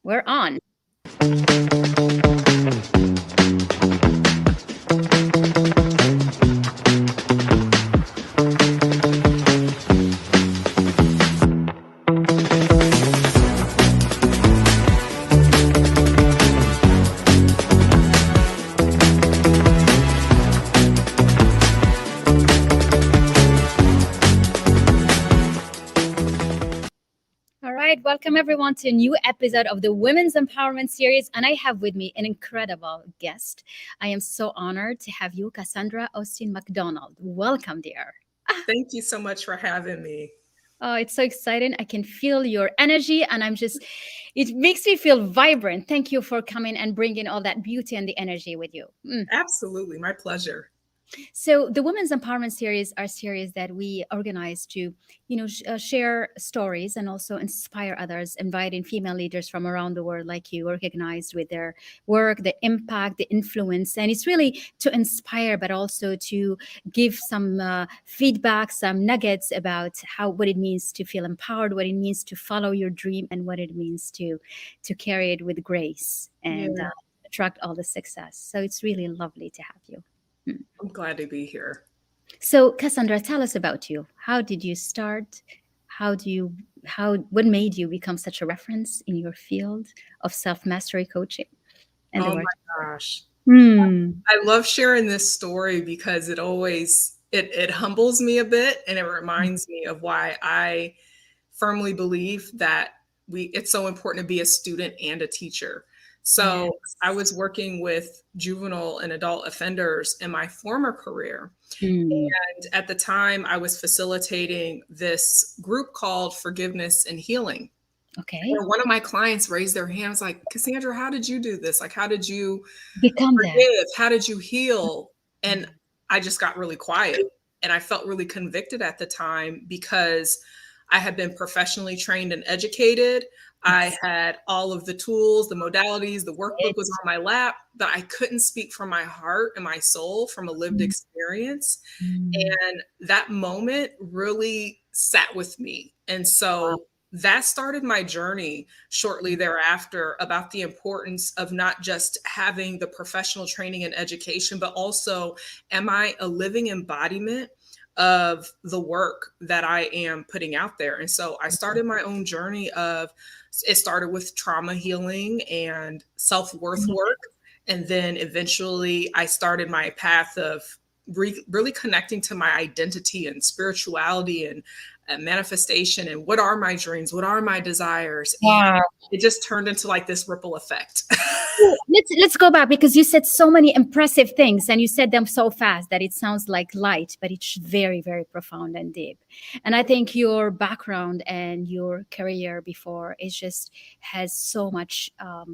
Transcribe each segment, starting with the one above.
We're on. All right, welcome everyone to a new episode of the Women's Empowerment Series. And I have with me an incredible guest. I am so honored to have you, Cassandra Austin McDonald. Welcome, dear. Thank you so much for having me. Oh, it's so exciting. I can feel your energy, and it makes me feel vibrant. Thank you for coming and bringing all that beauty and the energy with you. Absolutely. My pleasure. So the Women's Empowerment Series are series that we organize to, share stories and also inspire others, inviting female leaders from around the world like you, recognized with their work, the impact, the influence. And it's really to inspire, but also to give some feedback, some nuggets about what it means to feel empowered, what it means to follow your dream, and what it means to carry it with grace and Yeah, attract all the success. So it's really lovely to have you. I'm glad to be here. So, Cassandra, tell us about you. How did you start? How do you what made you become such a reference in your field of self-mastery coaching and the Oh work? my gosh. Hmm. I love sharing this story because it humbles me a bit and it reminds me of why I firmly believe that it's so important to be a student and a teacher. So I Yes. was working with juvenile and adult offenders in my former career. Hmm. And at the time, I was facilitating this group called Forgiveness and Healing. Okay. And one of my clients raised their hands like, Cassandra, how did you do this? Like, how did you Become that. forgive? How did you heal? And I just got really quiet. And I felt really convicted at the time because I had been professionally trained and educated. I Yes. had all of the tools, the modalities, the workbook was It. on my lap, but I couldn't speak from my heart and my soul from a lived experience. Hmm. And that moment really sat with me. And so that started my journey shortly thereafter about the importance of not just having the professional training and education, but also, am I a living embodiment of the work that I am putting out there? And so I started my own journey it started with trauma healing and self worth work. And then eventually I started my path of really connecting to my identity and spirituality and manifestation and what are my dreams, what are my desires. And Wow. it just turned into like this ripple effect. Let's go back because you said so many impressive things and you said them so fast that it sounds like light, but it's very, very profound and deep. And I think your background and your career before is just has so much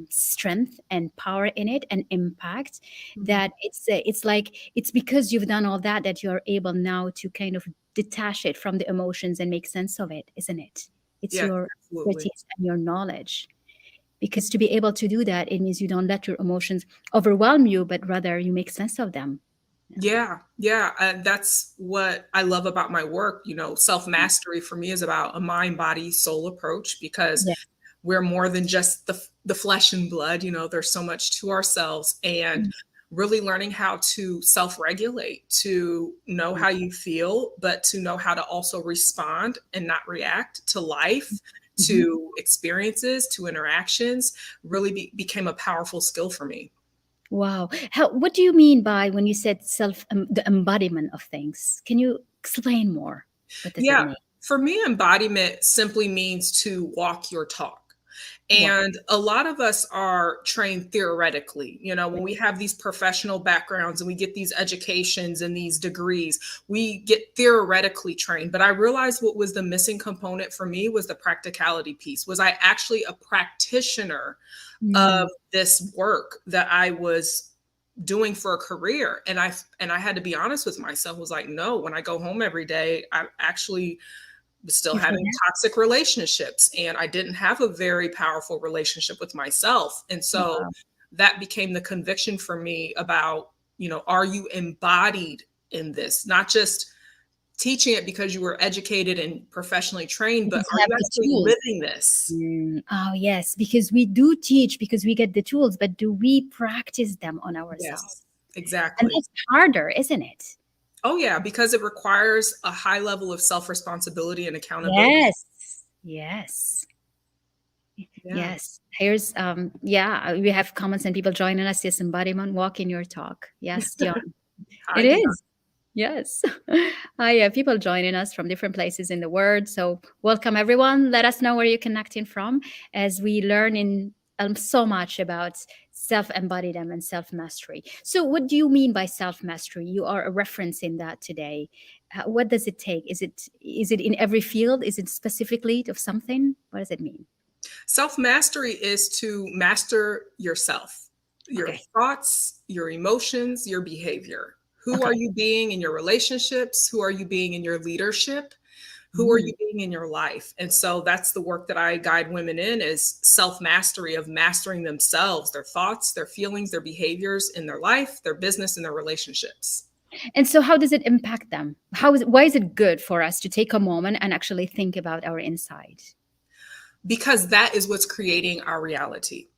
strength and power in it and impact that it's like it's because you've done all that that you're able now to kind of detach it from the emotions and make sense of it, isn't it? It's Yes, your absolutely. expertise and your knowledge, because to be able to do that, it means you don't let your emotions overwhelm you, but rather you make sense of them. Yeah, yeah. And that's what I love about my work. Self mastery for me is about a mind, body, soul approach because Yeah. we're more than just the flesh and blood. There's so much to ourselves, and really learning how to self-regulate, to know how you feel, but to know how to also respond and not react to life, Mhm. to experiences, to interactions, really became a powerful skill for me. Wow. What do you mean by when you said the embodiment of things? Can you explain more? What does it Yeah, mean? for me, embodiment simply means to walk your talk. Walk. And a lot of us are trained theoretically. When we have these professional backgrounds and we get these educations and these degrees, we get theoretically trained. But I realized what was the missing component for me was the practicality piece. Was I actually a practitioner of Mm. this work that I was doing for a career? And I had to be honest with myself, was like, no, when I go home every day, I actually was still You having forget? toxic relationships, and I didn't have a very powerful relationship with myself. And so Wow. that became the conviction for me about, are you embodied in this? Not just teaching it because you were educated and professionally trained, but Because are we have you the actually tools. living this? Oh, yes, because we do teach because we get the tools, but do we practice them on ourselves? Yes, And exactly. that's harder, isn't it? Oh, yeah, because it requires a high level of self-responsibility and accountability. Yes. Yes. Yeah. Yes. Here's yeah, we have comments and people joining us. Yes, embodiment walk in your talk. Yes, Dion. It Hi, Dion. is. Yes. Hi, people joining us from different places in the world. So, welcome everyone. Let us know where you're connecting from as we learn in so much about self-embodiment and self-mastery. So, what do you mean by self-mastery? You are referencing that today. What does it take? Is it in every field? Is it specifically of something? What does it mean? Self mastery is to master yourself, your Okay. thoughts, your emotions, your behavior. Who are Okay. you being in your relationships? Who are you being in your leadership? Who are Mm. you being in your life? And so that's the work that I guide women in, is self mastery, of mastering themselves, their thoughts, their feelings, their behaviors in their life, their business, and their relationships. And so, how does it impact them? Why is it good for us to take a moment and actually think about our inside? Because that is what's creating our reality.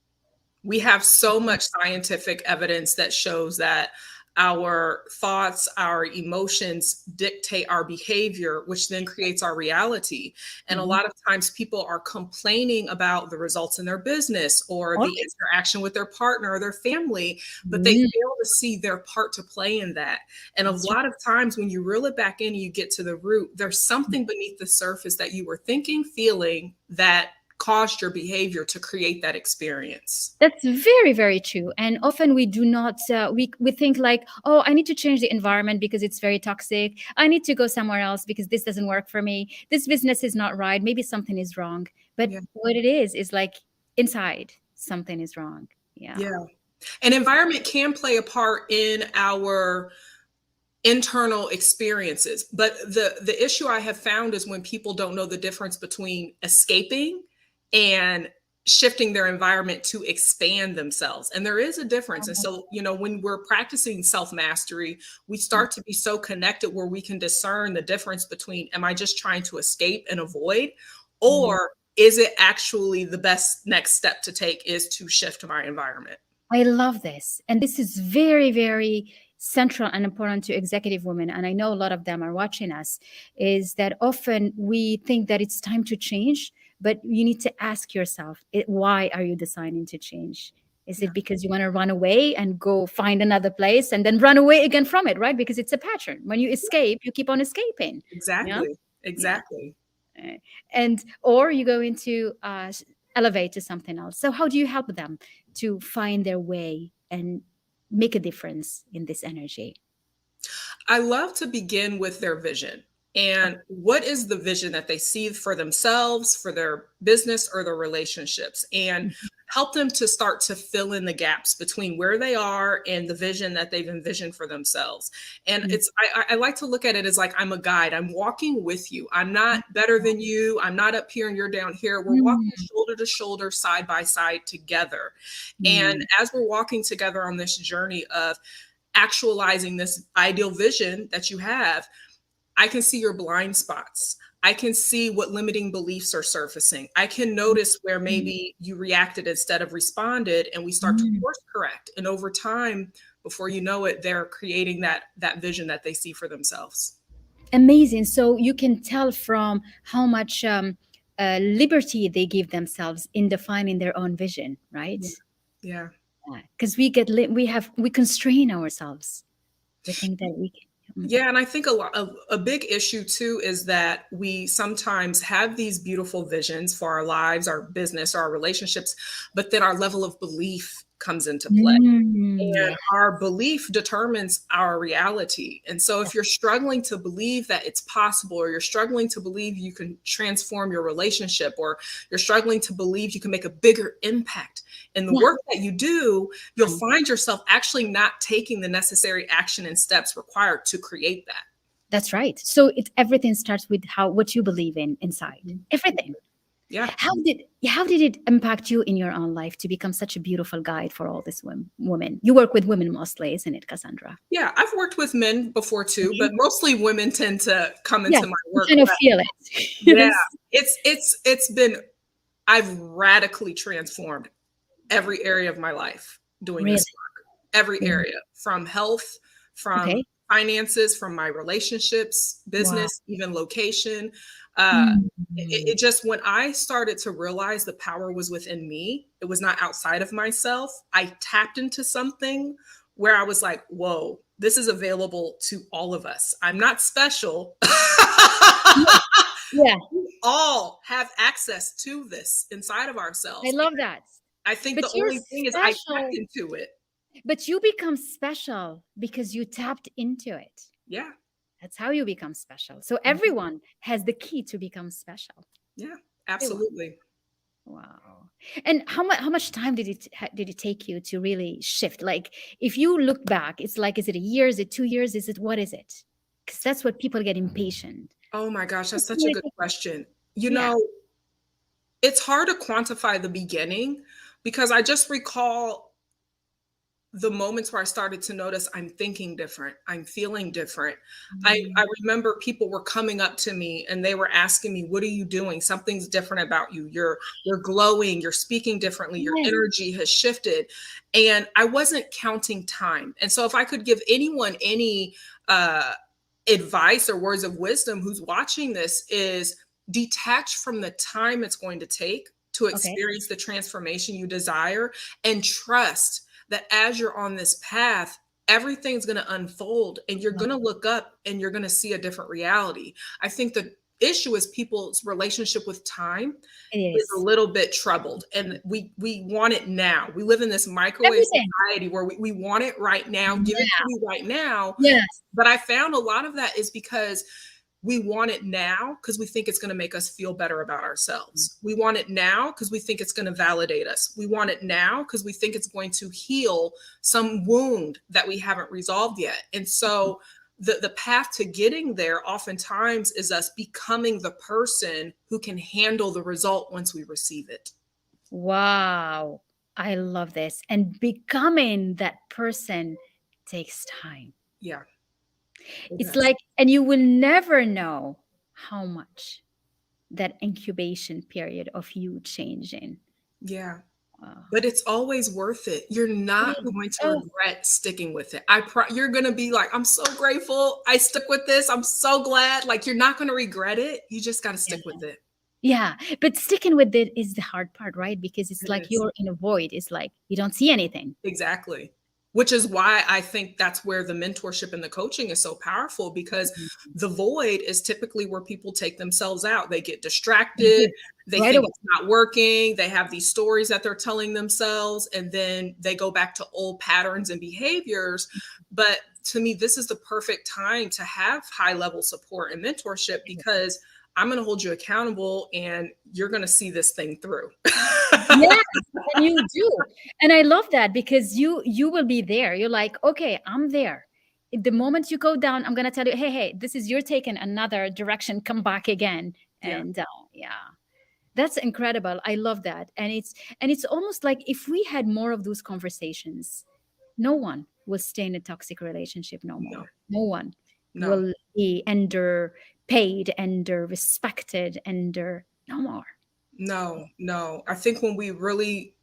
We have so much scientific evidence that shows that our thoughts, our emotions dictate our behavior, which then creates our reality. And a Mhm. lot of times people are complaining about the results in their business or the Okay. interaction with their partner or their family, but they Mm, fail to see their part to play in that. And a that's right. lot of times when you reel it back in and you get to the root, there's something beneath the surface that you were thinking, feeling, that caused your behavior to create that experience. That's very, very true. And often we do not, we think like, oh, I need to change the environment because it's very toxic. I need to go somewhere else because this doesn't work for me. This business is not right. Maybe something is wrong. But Yeah. what it is like inside something is wrong. Yeah. Yeah. And environment can play a part in our internal experiences. But the issue I have found is when people don't know the difference between escaping and shifting their environment to expand themselves. And there is a difference. And so, when we're practicing self-mastery, we start to be so connected where we can discern the difference between, am I just trying to escape and avoid, Mhm. or is it actually the best next step to take is to shift my environment? I love this. And this is very, very central and important to executive women. And I know a lot of them are watching us, is that often we think that it's time to change, but you need to ask yourself, why are you deciding to change? Is Yeah, it because you want to run away and go find another place and then run away again from it, right? Because it's a pattern. When you escape, you keep on escaping. Yeah. exactly. Yeah. Exactly. And or you go into elevate to something else. So how do you help them to find their way and make a difference in this energy? I love to begin with their vision. Okay. And what is the vision that they see for themselves, for their business, or their relationships? And Mhm. help them to start to fill in the gaps between where they are and the vision that they've envisioned for themselves. And Mhm. I like to look at it as like I'm a guide. I'm walking with you. I'm not better than you. I'm not up here and you're down here. We're walking Mhm. shoulder to shoulder, side by side together. And Mhm. as we're walking together on this journey of actualizing this ideal vision that you have, I can see your blind spots. I can see what limiting beliefs are surfacing. I can notice where maybe you reacted instead of responded, and we start to Mhm. course correct. And over time, before you know it, they're creating that vision that they see for themselves. Amazing. So you can tell from how much liberty they give themselves in defining their own vision, right? Yeah. Yeah. Because we constrain ourselves. We think that we can. Yeah, and I think a big issue too is that we sometimes have these beautiful visions for our lives, our business, our relationships, but then our level of belief comes into play. And Yeah. our belief determines our reality. And so if you're struggling to believe that it's possible, or you're struggling to believe you can transform your relationship, or you're struggling to believe you can make a bigger impact in the Yeah. work that you do, you'll find yourself actually not taking the necessary action and steps required to create that. That's right. So everything starts with how what you believe in inside. Mhm. Everything. Yeah. How did it impact you in your own life to become such a beautiful guide for all these women? You work with women mostly, isn't it, Cassandra? Yeah, I've worked with men before too, Okay. but mostly women tend to come Yeah, into my you work. kind of But feel it. yeah, Yes. it's been I've radically transformed every area of my life doing Really? this work. Every Really? area, from health, from Okay. finances, from my relationships, Wow. business, even location. Uh, Mm. it just, when I started to realize the power was within me, it was not outside of myself. I tapped into something where I was like, whoa, this is available to all of us. I'm not special. Yeah. Yeah. We all have access to this inside of I ourselves. love that. I think But the you're only thing is I tapped special. into it. But you become special because you tapped into it. Yeah. That's how you become special. So Mhm. everyone has the key to become special. Yeah, Everyone. absolutely. Wow. And how much time did it take you to really shift? Like, if you look back, it's like, is it a year? Is it 2 years? Is it, what is it? Because that's what people get impatient. Oh my gosh, that's What's such a really good taking- question. You Yeah. know, it's hard to quantify the beginning because I just recall the moments where I started to notice I'm thinking different, I'm feeling different. I Mm. remember people were coming up to me and they were asking me, "What are you doing? Something's different about you. You're glowing, you're speaking differently, your Yes. energy has shifted." And I wasn't counting time. And so if I could give anyone any uh advice or words of wisdom who's watching this, is detach from the time it's going to take to Okay. experience the transformation you desire, and trust that as you're on this path, everything's going to unfold and you're Love going to look up and you're going to see a different reality. I think the issue is people's relationship with time it is a is. little bit troubled, and we want it now. We live in this microwave Everything. society where we want it right now, give it to Yeah. me right now. Yes. But I found a lot of that is because we want it now because we think it's going to make us feel better about ourselves. We want it now because we think it's going to validate us. We want it now because we think it's going to heal some wound that we haven't resolved yet. And so the path to getting there oftentimes is us becoming the person who can handle the result once we receive it. Wow. I love this. And becoming that person takes time. Yeah, it It's does. like, and you will never know how much that incubation period of you changing. Yeah. Uh, But it's always worth it. You're it not is. going to Oh, regret sticking with it. You're going to be like, I'm so grateful I stuck with this. I'm so glad. Like, you're not going to regret it. You just got to stick yeah. with it. Yeah. But sticking with it is the hard part, right? Because it's It like is. you're in a void. It's like you don't see anything. Exactly. Which is why I think that's where the mentorship and the coaching is so powerful, because Mhm. the void is typically where people take themselves out. They get They distracted. do. They Right think away. it's not working. They have these stories that they're telling themselves, and then they go back to old patterns and behaviors. But to me, this is the perfect time to have high level support and mentorship, because I'm going to hold you accountable and you're going to see this thing through. Yes, and you do. And I love that because you will be there. You're like, okay, I'm there. The moment you go down, I'm gonna tell you, hey, hey, this is, you're taking another direction. Come back again. Yeah. And yeah, that's incredible. I love that. And it's almost like if we had more of those conversations, no one will stay in a toxic relationship no No, more. No one no. will be underpaid, under respected, under no more. No, no. I think when we really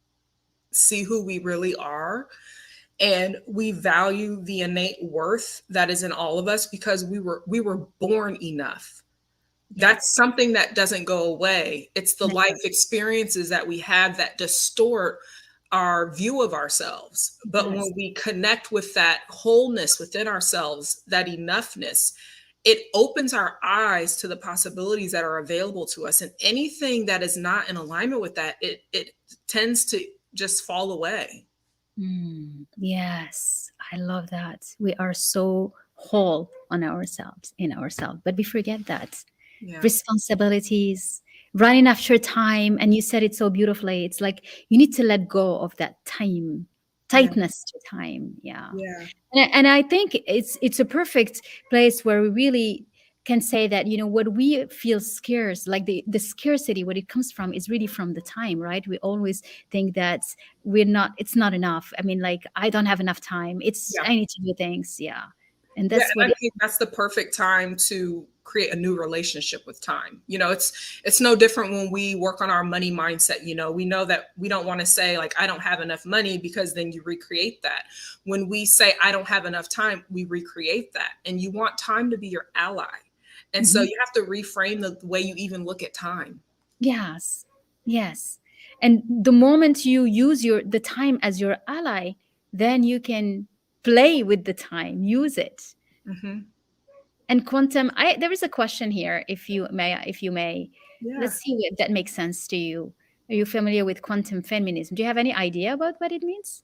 see who we really are and we value the innate worth that is in all of us, because we were born enough. That's Yes. something that doesn't go away. It's the life Never. experiences that we have that distort our view of ourselves. It But does. when we connect with that wholeness within ourselves, that enoughness, it opens our eyes to the possibilities that are available to us. And anything that is not in alignment with that, it tends to just fall away. Yes, I love that. We are so whole on ourselves, in ourselves, but we forget that Yeah. responsibilities, running after time. And you said it so beautifully. It's like you need to let go of that time, Yeah. tightness to time. Yeah, Yeah. and I think it's a perfect place where we really can say that, what we feel scarce, like the scarcity, what it comes from is really from the time, right? We always think that it's not enough. I mean, like, I don't have enough time. Yeah. I need to do things. Yeah. And Yeah, that's and what I think that's the perfect time to create a new relationship with time. It's no different when we work on our money mindset. We know that we don't want to say like I don't have enough money, because then you recreate that. When we say I don't have enough time, we recreate that. And you want time to be your ally. And so Mhm. you have to reframe the way you even look at time. Yes. Yes. And the moment you use the time as your ally, then you can play with the time, use it. Hmm. And quantum, there is a question here, if you may. Yeah. Let's see if that makes sense to you. Are you familiar with quantum feminism? Do you have any idea about what it means?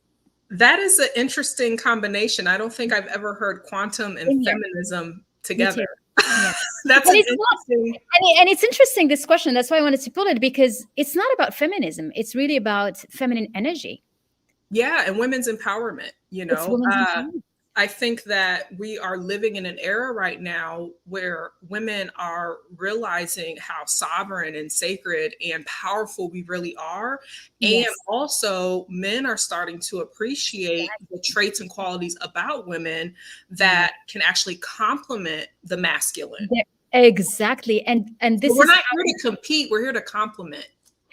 That is an interesting combination. I don't think I've ever heard quantum and Same here. feminism Me together. too. Yeah. That's And an it's not, interesting. and it's interesting, this question. That's why I wanted to pull it, because it's not about feminism. It's really about feminine energy. Yeah, and women's empowerment, It's women's empowerment. I think that we are living in an era right now where women are realizing how sovereign and sacred and powerful we really are. And Yes. also, men are starting to appreciate the traits and qualities about women Yeah. that can actually complement the masculine. Exactly. And So this we're is not here to compete, we're here to complement.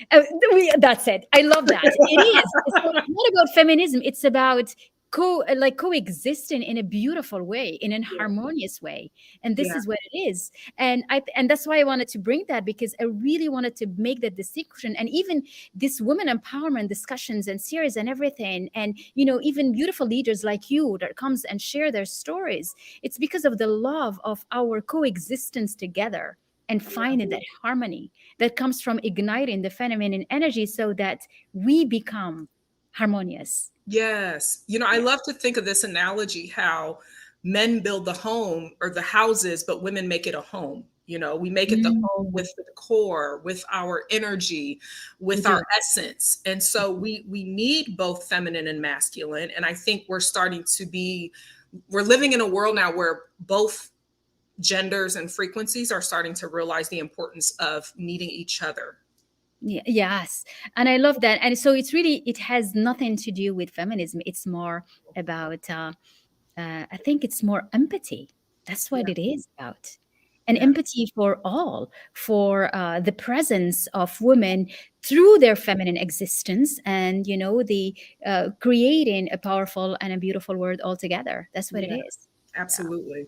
That's it. I love that. It is. So it's not about feminism. It's about coexisting in a beautiful way, in an Yeah. harmonious way. And this Yeah. is what it is. And that's why I wanted to bring that, because I really wanted to make that distinction. And even this women empowerment discussions and series and everything, and even beautiful leaders like you that comes and share their stories. It's because of the love of our coexistence together and finding that harmony that comes from igniting the feminine energy so that we become harmonious. Yes. I Yeah. love to think of this analogy how men build the home or the houses, but women make it a home. We make it the home Mm, with the decor, with our energy, we with our do. essence. And so we need both feminine and masculine. And I think we're living in a world now where both genders and frequencies are starting to realize the importance of needing each other. Yes. And I love that. And so it has nothing to do with feminism. It's more about, I think it's more empathy. That's Yeah. what it is about. And Yeah. empathy for all, for the presence of women through their feminine existence, and the creating a powerful and a beautiful world altogether. That's what it Yeah. is. Yeah. Absolutely.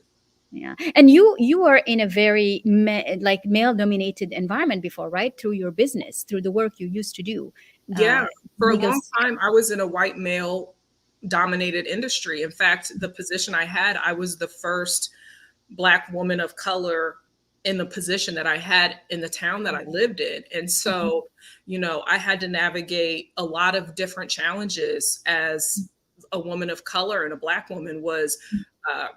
Yeah. And you are in a very male dominated environment before, right? Through your business, through the work you used to do, Yeah. For a legal long sphere. time, I was in a white male dominated industry. In fact, the position I had, I was the first Black woman of color in the position that I had in the town that I lived in. And Mhm. so, I had to navigate a lot of different challenges as a woman of color, and a Black woman was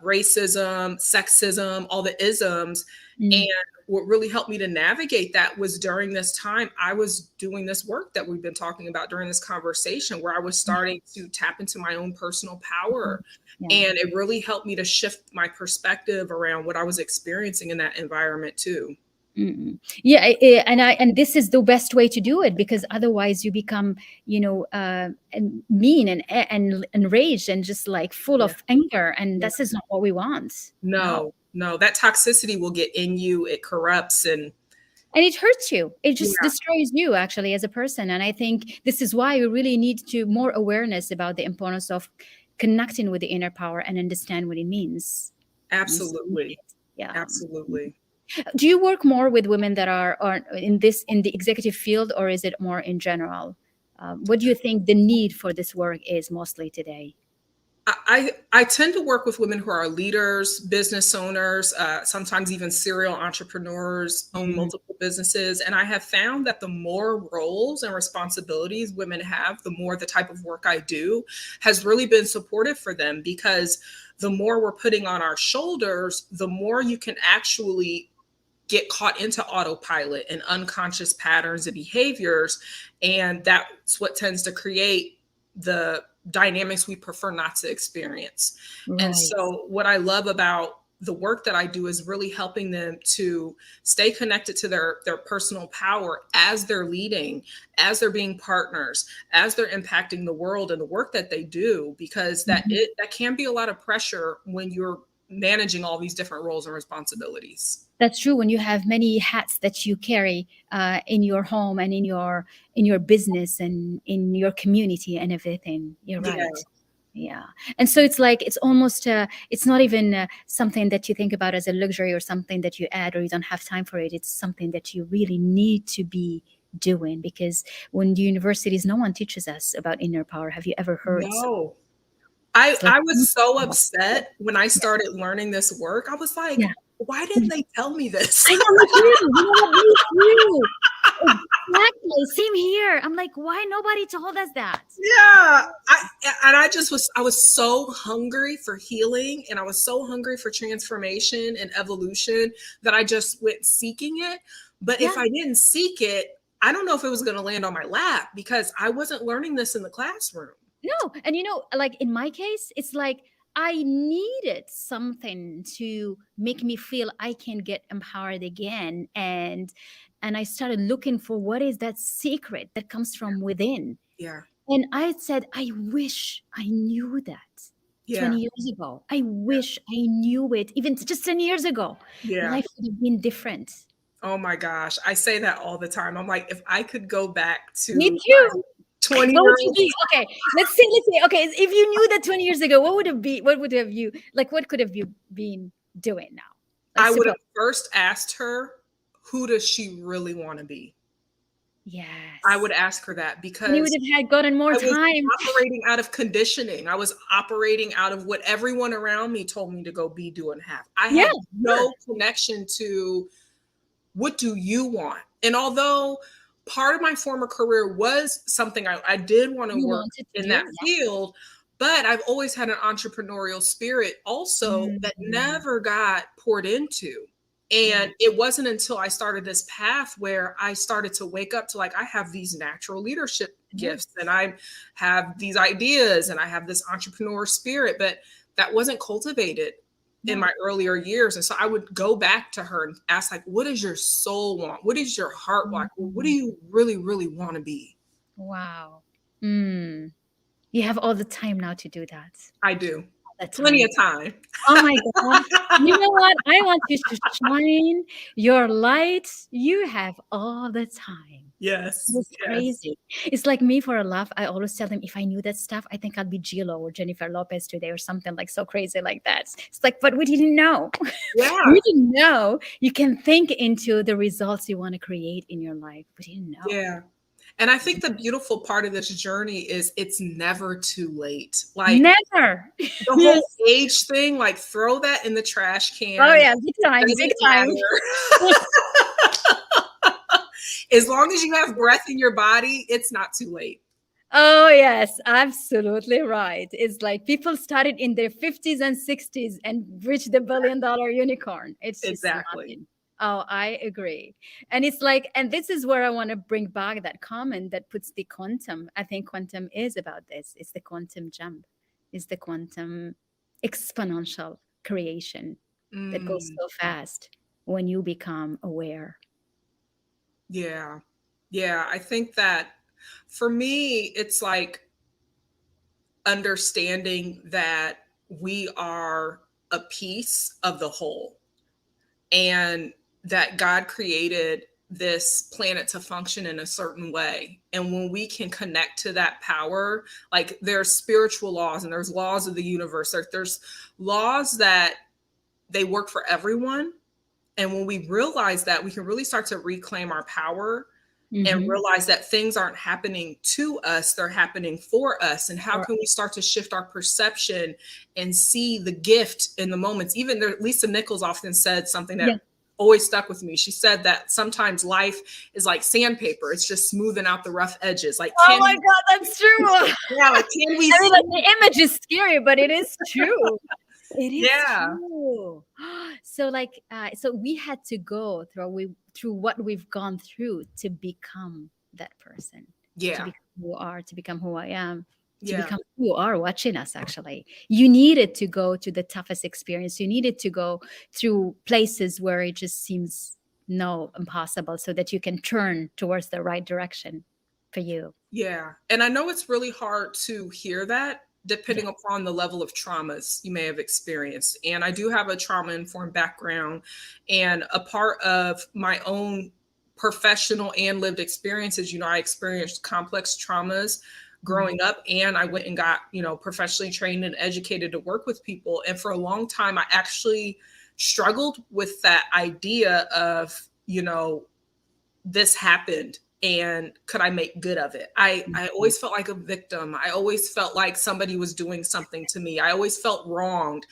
racism, sexism, all the isms. And Mm. what really helped me to navigate that was during this time, I was doing this work that we've been talking about during this conversation, where I was starting to tap into my own personal power. Yeah. And it really helped me to shift my perspective around what I was experiencing in that environment too. Mm-mm. Yeah, and this is the best way to do it, because otherwise you become, and mean and enraged and just like full Yeah. of anger, and Yeah. this is not what we want. No. No, no, that toxicity will get in you. It corrupts. And And it hurts you. It just yeah, destroys you actually as a person. And I think this is why we really need to more awareness about the importance of connecting with the inner power and understand what it means. Means to need absolutely. it. Yeah. Absolutely. Do you work more with women that are in the executive field, or is it more in general? What do you think the need for this work is mostly today? I tend to work with women who are leaders, business owners, sometimes even serial entrepreneurs, own Mhm. multiple businesses. And I have found that the more roles and responsibilities women have, the more the type of work I do has really been supportive for them, because the more we're putting on our shoulders, the more you can actually get caught into autopilot and unconscious patterns and behaviors. And that's what tends to create the dynamics we prefer not to experience. And Right. so, what I love about the work that I do is really helping them to stay connected to their personal power as they're leading, as they're being partners, as they're impacting the world and the work that they do, because Mhm. that can be a lot of pressure when you're managing all these different roles and responsibilities. That's true. When you have many hats that you carry in your home and in your business and in your community and everything, you're Yeah. right. Yeah. And so it's like it's almost it's not even something that you think about as a luxury or something that you add or you don't have time for it. It's something that you really need to be doing, because when the universities, no one teaches us about inner power. Have you ever heard? So No. it's like, I was so upset when I yeah, started learning this work. I was like, yeah. why didn't they tell me this? I know, me too. You know what? Me too. Exactly. Same here. I'm like, why nobody told us that? Yeah, I was so hungry for healing, and I was so hungry for transformation and evolution that I just went seeking it. But Yeah. if I didn't seek it, I don't know if it was going to land on my lap because I wasn't learning this in the classroom. No. And like in my case, it's like I needed something to make me feel I can get empowered again. And I started looking for what is that secret that comes from within. Yeah, And I said, I wish I knew that yeah, 20 years ago. I wish I knew it even just 10 years ago. yeah. Life would have been different. Oh my gosh, I say that all the time. I'm like, if I could go back Me to my too. 20 What year would you old, be? Okay, let's say, okay, if you knew that 20 years ago, what would have you, like, what could have you been doing now? Like, I would suppose, have first asked her, who does she really want to be? I yes. would ask her that And you because would have had gotten more I was time. operating out of conditioning. I was operating out of what everyone around me told me to go be, do, and have. I Yeah, had sure. no connection to what do you want? And although part of my former career was something I did want to You work wanted to in do? that field, but I've always had an entrepreneurial spirit also Yeah. that Mm. never got poured into. Yeah. And it wasn't until I started this path where I started to wake up to like, I have these natural leadership gifts and Yes. I have these ideas and I have this entrepreneur spirit, but that wasn't cultivated in No. my earlier years. And so I would go back to her and ask, like, what does your soul want? What is your heart like? What do Mhm. you really, really want to be? Wow. Mm. You have all the time now to do that. I do. All the Plenty time. of time. Oh my God. You know what? I want you to shine your light. You have all the time. Yes. It's Yes. crazy. It's like me for a laugh. I always tell them if I knew that stuff, I think I'd be Lo or Jennifer Lopez today or something like so crazy like that. It's like, but we didn't know. Yeah. We didn't know you can think into the results you want to create in your life. We didn't know. Yeah. And I think the beautiful part of this journey is it's never too late. Like Never. the whole Yes. age thing, like throw that in the trash Oh can. yeah, big It time, big doesn't time. matter. As long as you have breath in your body, it's not too late. Oh, yes, absolutely right. It's like people started in their 50s and 60s and reached the billion-dollar unicorn. It's just Exactly. nothing. Oh, I agree. And it's like, and this is where I want to bring back that comment that puts the quantum. I think quantum is about this. It's the quantum jump, it's the quantum exponential creation that goes Mm, so fast when you become aware. yeah. Yeah. I think that for me, it's like understanding that we are a piece of the whole and that God created this planet to function in a certain way. And when we can connect to that power, like there's spiritual laws and there's laws of the universe, there's laws that they work for everyone. And when we realize that, we can really start to reclaim our power and Hmm. realize that things aren't happening to us, they're happening for us. And how Or can we start to shift our perception and see the gift in the moments? Even there, Lisa Nichols often said something that yeah. always stuck with me. She said that sometimes life is like sandpaper, it's just smoothing out the rough edges. Like, Oh my God, that's true. yeah, like, can we I mean, like see? the image is scary, but it is true. It is Yeah, true. So, like, so we had to go through what we've gone through to become that person, to yeah, become who we are, to become who I am. to Yeah. become who you are watching us. Actually, you needed to go to the toughest experience. You needed to go through places where it just seems no impossible, so that you can turn towards the right direction for you. Yeah. And I know it's really hard to hear that Yeah. depending upon the level of traumas you may have experienced. And I do have a trauma informed background. And a part of my own professional and lived experiences, I experienced complex traumas Mm. growing up, and I went and got, professionally trained and educated to work with people. And for a long time, I actually struggled with that idea of, this happened and could I make good of it? I Mhm. always felt like a victim. I always felt like somebody was doing something to me. I always felt wronged.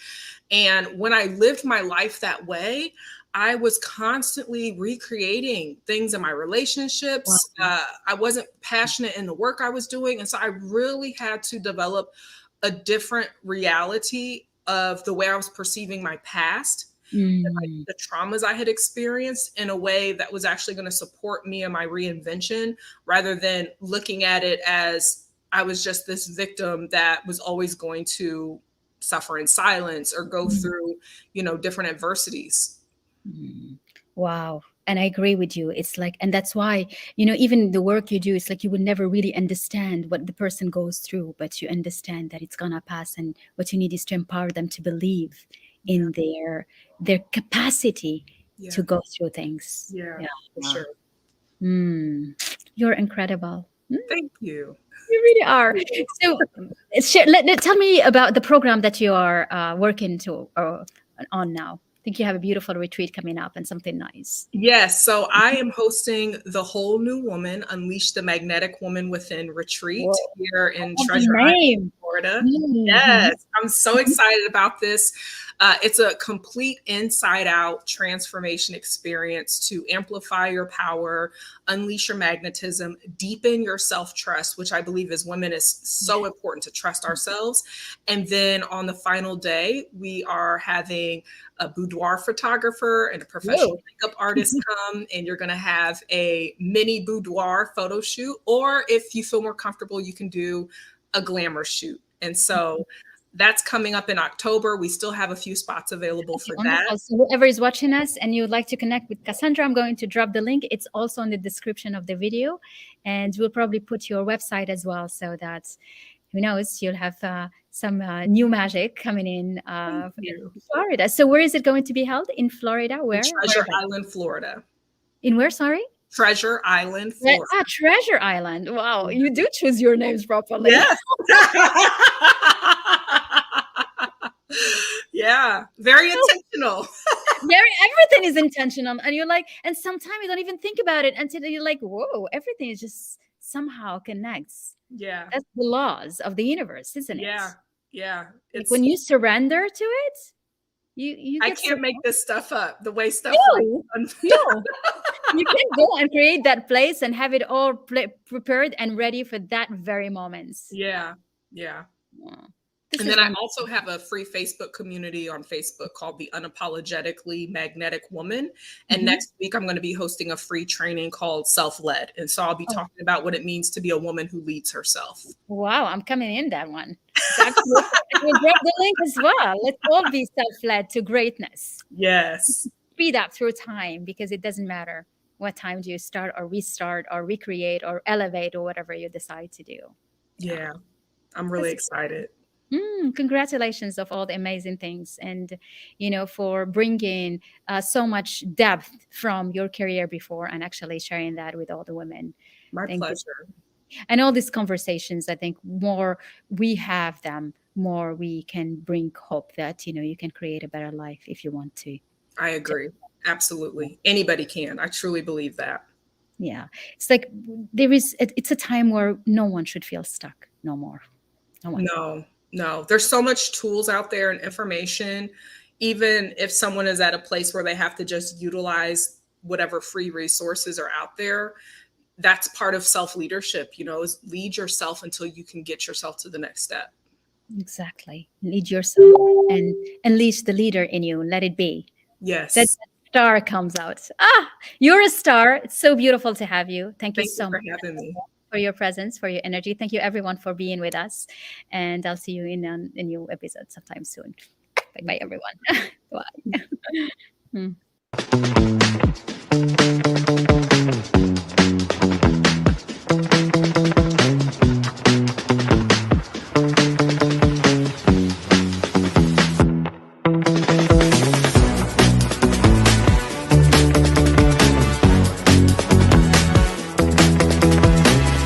And when I lived my life that way, I was constantly recreating things in my Wow. relationships. I wasn't passionate in the work I was doing. And so I really had to develop a different reality of the way I was perceiving my past, Mm. the traumas I had experienced, in a way that was actually going to support me in my reinvention, rather than looking at it as I was just this victim that was always going to suffer in silence or go Mm. through, different adversities. Mm. Wow. And I agree with you. It's like, and that's why, even the work you do, it's like you would never really understand what the person goes through, but you understand that it's gonna pass. And what you need is to empower them to believe Yeah. in their capacity Yeah. to go through things. Yeah. Yeah. For sure. Mm. You're incredible. Thank you. You really are. So, tell me about the program that you are working on now. I think you have a beautiful retreat coming up and something nice. Yes, so I am hosting the Whole New Woman, Unleash the Magnetic Woman Within retreat Whoa, here in I love the Treasure Island, name. Florida. Mhm. Yes, I'm so excited about this. It's a complete inside out transformation experience to amplify your power, unleash your magnetism, deepen your self trust, which I believe as women is so important to trust ourselves. And then on the final day, we are having a boudoir photographer and a professional Whoa. makeup artist come, and you're going to have a mini boudoir photo shoot. Or if you feel more comfortable, you can do a glamour shoot. And so that's coming up in October. We still have a few spots available Okay, for that. wonderful. So whoever is watching us and you would like to connect with Cassandra, I'm going to drop the link. It's also in the description of the video, and we'll probably put your website as well, so that who knows, you'll have some new magic coming Thank in you. Florida. So where is it going to be held? In Florida? In Where? Where Treasure about? Island, Florida. In where? Sorry. Treasure Island, Florida. Treasure Island. Wow, you do choose your names properly. Yes. Yeah, very intentional. Everything is intentional, and you're like, and sometimes you don't even think about it until you're like, whoa, everything is just somehow connects. Yeah. That's the laws of the universe, isn't it? Yeah. Yeah. Like It's when you surrender to it, you I get can't make this stuff up. The way stuff like no, no. You can go and create that place and have it all prepared and ready for that very moment. Yeah. Yeah. Yeah. This And is then I wonderful. also have a free Facebook community on Facebook called the Unapologetically Magnetic Woman. And Mhm. next week, I'm going to be hosting a free training called Self Led. And so I'll be Oh, talking about what it means to be a woman who leads herself. wow, I'm coming in that one. So absolutely. I will drop the link as well. Let's all be self-led to greatness. Yes. Speed up through time, because it doesn't matter what time do you start or restart or recreate or elevate or whatever you decide to do. Yeah. Yeah. I'm really That's excited. Congratulations of all the amazing things, and for bringing so much depth from your career before and actually sharing that with all the women. My I think pleasure. and all these conversations, I think more we have them, more we can bring hope that you can create a better life if you want to. I agree. Absolutely. Anybody can. I truly believe that. Yeah, it's like it's a time where no one should feel stuck no more. No one. No, no. There's so much tools out there and information. Even if someone is at a place where they have to just utilize whatever free resources are out there, that's part of self leadership, is lead yourself until you can get yourself to the next step. Exactly. Lead yourself and unleash the leader in you. Let it be. That Yes. star comes out. You're a star. It's so beautiful to have you. Thank you Thank you so for much. having me. for your presence, for your energy. Thank you, everyone, for being with us. And I'll see you in a new episode sometime soon. Bye bye, everyone. Bye.